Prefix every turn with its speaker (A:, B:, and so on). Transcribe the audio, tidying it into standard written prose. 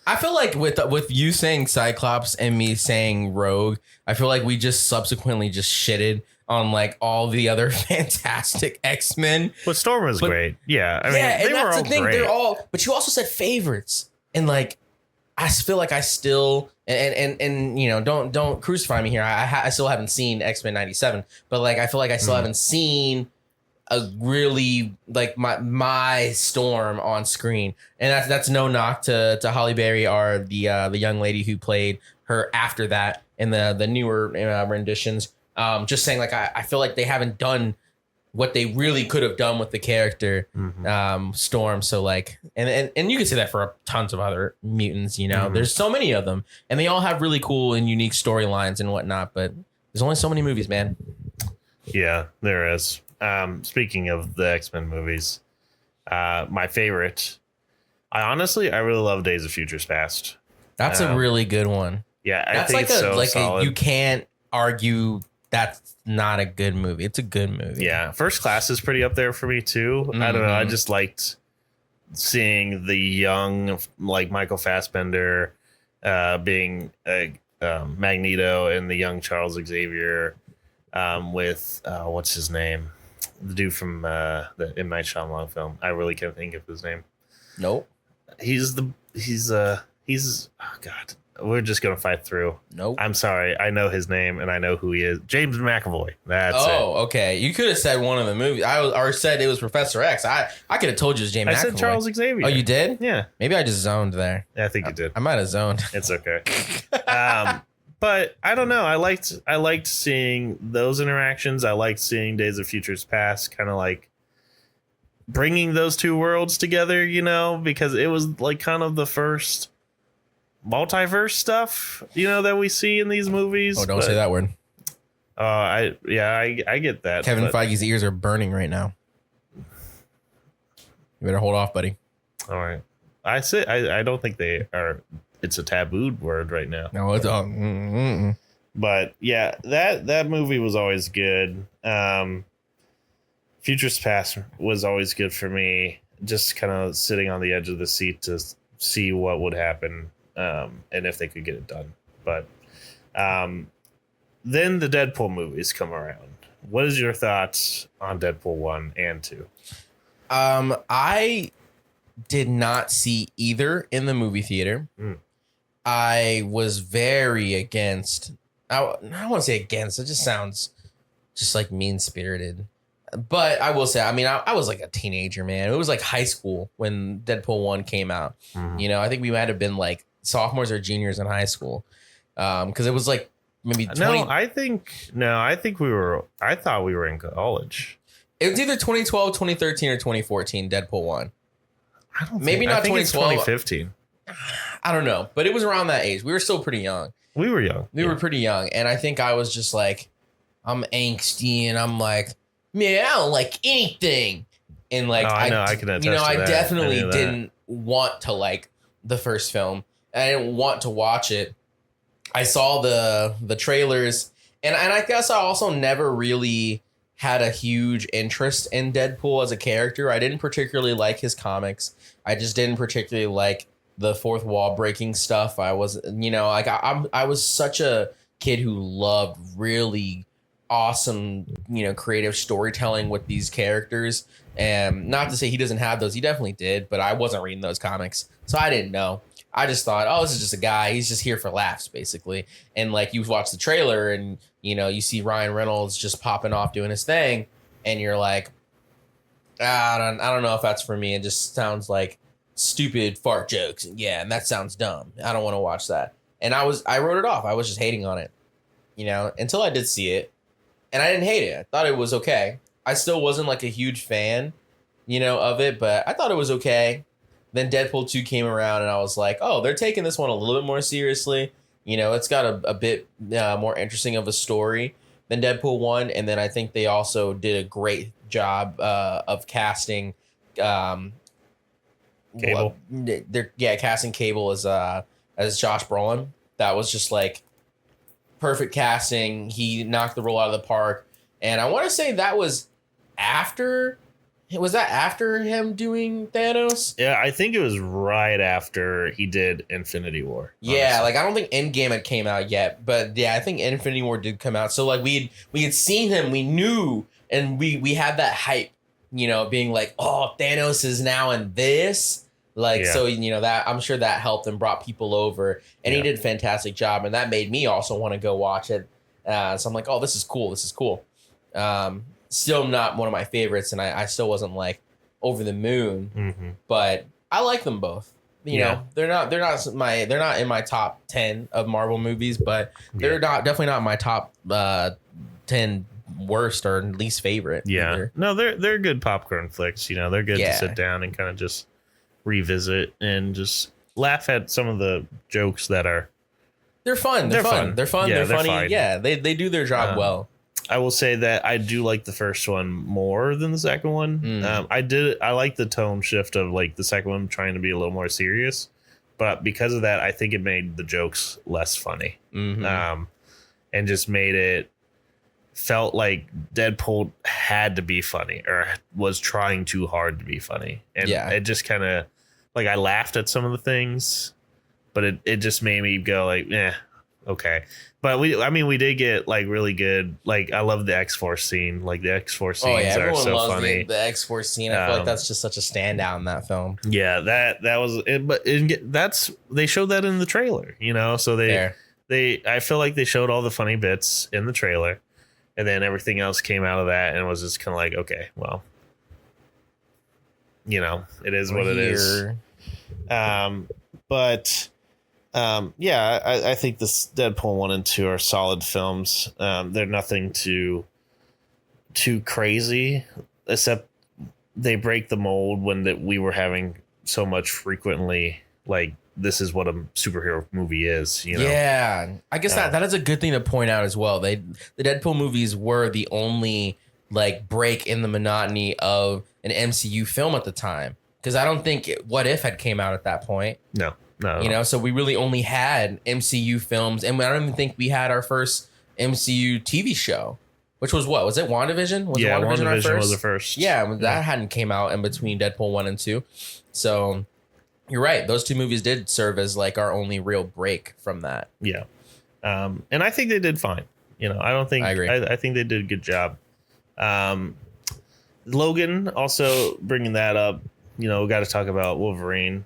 A: I feel like with you saying Cyclops and me saying Rogue, I feel like we just subsequently just shitted on like all the other fantastic X-Men.
B: But Storm was great. Yeah. I mean, they were all great.
A: They're all, but you also said favorites. And like, I feel like I still, and you know, don't crucify me here. I still haven't seen X-Men 97, but like, I feel like I still haven't seen a really like my Storm on screen. And that's no knock to Halle Berry or the young lady who played her after that in the newer renditions. Just saying, like, I feel like they haven't done what they really could have done with the character Storm. So like, and you can say that for tons of other mutants, you know, there's so many of them and they all have really cool and unique storylines and whatnot, but there's only so many movies, man.
B: Yeah, there is. Speaking of the X-Men movies, my favorite, I really love Days of Futures Past.
A: That's a really good one.
B: Yeah. I
A: that's
B: think
A: like
B: it's solid.
A: you can't argue that's not a good movie. It's a good movie.
B: Yeah. First Class is pretty up there for me too. I don't know. I just liked seeing the young, like Michael Fassbender, being Magneto and the young Charles Xavier, with what's his name? The dude from the M. Night Shyamalan film. I really can't think of his name.
A: Nope.
B: He's oh God. We're just gonna fight through.
A: Nope.
B: I'm sorry. I know his name and I know who he is. James McAvoy. That's it.
A: Oh, okay. You could have said one of the movies. Or said it was Professor X. I could have told you it was James McAvoy.
B: I said Charles Xavier.
A: Oh, you did?
B: Yeah.
A: Maybe I just zoned there.
B: I think you did.
A: I might have zoned.
B: It's okay. But I don't know. I liked seeing those interactions. I liked seeing Days of Futures Past, kind of like bringing those two worlds together, you know, because it was like kind of the first multiverse stuff, you know, that we see in these movies.
A: Oh, don't say that word.
B: I get that.
A: Kevin Feige's ears are burning right now. You better hold off, buddy.
B: All right. I don't think they are. It's a tabooed word right now.
A: No, it's
B: But yeah, that movie was always good. Futures Past was always good for me. Just kind of sitting on the edge of the seat to see what would happen, and if they could get it done. But then the Deadpool movies come around. What is your thoughts on Deadpool 1 and 2?
A: I did not see either in the movie theater. I was very against. I don't want to say against. It just sounds just like mean-spirited. But I will say, I mean, I was like a teenager, man. It was like high school when Deadpool 1 came out. You know, I think we might have been like sophomores or juniors in high school. Because it was like maybe 20.
B: I thought we were in college.
A: It was either 2012, 2013, or 2014, Deadpool 1.
B: I don't
A: maybe
B: think,
A: not
B: I think
A: 2012.
B: It's 2015.
A: I don't know, but it was around that age. We were still pretty young.
B: We were young.
A: We were pretty young. And I think I was just like, I'm angsty and I'm like, man, I don't like anything. And like,
B: I know, I can attest to
A: I
B: that.
A: definitely didn't want to like the first film. I didn't want to watch it. I saw the trailers and I guess I also never really had a huge interest in Deadpool as a character. I didn't particularly like his comics. I just didn't particularly like the fourth wall breaking stuff. I was, you know, like I was such a kid who loved really awesome, you know, creative storytelling with these characters. And not to say he doesn't have those, he definitely did, but I wasn't reading those comics, so I didn't know. I just thought, oh, this is just a guy. He's just here for laughs, basically. And like you watch the trailer and, you know, you see Ryan Reynolds just popping off doing his thing. And you're like, I don't know if that's for me. It just sounds like stupid fart jokes. Yeah, and that sounds dumb. I don't want to watch that. And I wrote it off. I was just hating on it, you know, until I did see it. And I didn't hate it. I thought it was okay. I still wasn't like a huge fan, you know, of it, but I thought it was okay. Then Deadpool 2 came around and I was like, oh, they're taking this one a little bit more seriously. You know, it's got a bit more interesting of a story than Deadpool 1. And then I think they also did a great job of casting
B: Cable.
A: Casting Cable as Josh Brolin. That was just like perfect casting. He knocked the role out of the park. And I want to say that was after Was that after him doing Thanos?
B: Yeah, I think it was right after he did Infinity War.
A: Yeah,
B: honestly.
A: like I don't think Endgame had came out yet, but yeah, I think Infinity War did come out. So like we had seen him, we knew, and we had that hype, being like, oh, Thanos is now in this. Like,
B: Yeah.
A: so that I'm sure that helped and brought people over, and he
B: Yeah.
A: did a fantastic job, and that made me also want to go watch it. So I'm like, oh, this is cool. This is cool. Still not one of my favorites, and I still wasn't like over the moon,
B: Mhm.
A: but I like them both. You
B: Yeah.
A: know, they're not in my top 10 of Marvel movies, but they're definitely not my top 10 worst or least favorite.
B: Yeah.
A: either.
B: No, they're good popcorn flicks. You know, they're good to
A: Yeah.
B: sit down and kind of just revisit and just laugh at some of the jokes that are.
A: They're fun.
B: They're
A: They're fun.
B: fun.
A: They're fun.
B: Yeah,
A: They're
B: they're
A: funny.
B: fine.
A: Yeah, they do their job well.
B: I will say that I do like the first one more than the second one. I like the tone shift of like the second one trying to be a little more serious, but because of that, I think it made the jokes less funny.
A: Mhm.
B: And just made it felt like Deadpool had to be funny or was trying too hard to be funny. And
A: Yeah.
B: it just kind of like I laughed at some of the things, but it just made me go like, okay. But we did get like really good. Like I love the X-Force scene. Like the X-Force
A: Oh
B: scenes
A: yeah,
B: are
A: everyone
B: so
A: loves
B: funny.
A: the X-Force scene. I feel like that's just such a standout in that film.
B: Yeah, that was it. But that's they showed that in the trailer, So
A: Fair.
B: I feel like they showed all the funny bits in the trailer, and then everything else came out of that, and it was just kind of like, okay, well, it is what it is. I think this Deadpool 1 and 2 are solid films. They're nothing too crazy, except they break the mold when we were having so much frequently like this is what a superhero movie is.
A: Yeah, I guess that is a good thing to point out as well. The Deadpool movies were the only like break in the monotony of an MCU film at the time, because I don't think What If had came out at that point.
B: No.
A: So we really only had MCU films, and I don't even think we had our first MCU TV show, which was what? Was it WandaVision?
B: WandaVision was the first.
A: Yeah, that hadn't came out in between Deadpool 1 and 2. So you're right. Those two movies did serve as like our only real break from that.
B: Yeah. And I think they did fine. I don't think
A: I agree.
B: I think they did a good job. Logan also bringing that up, we got to talk about Wolverine.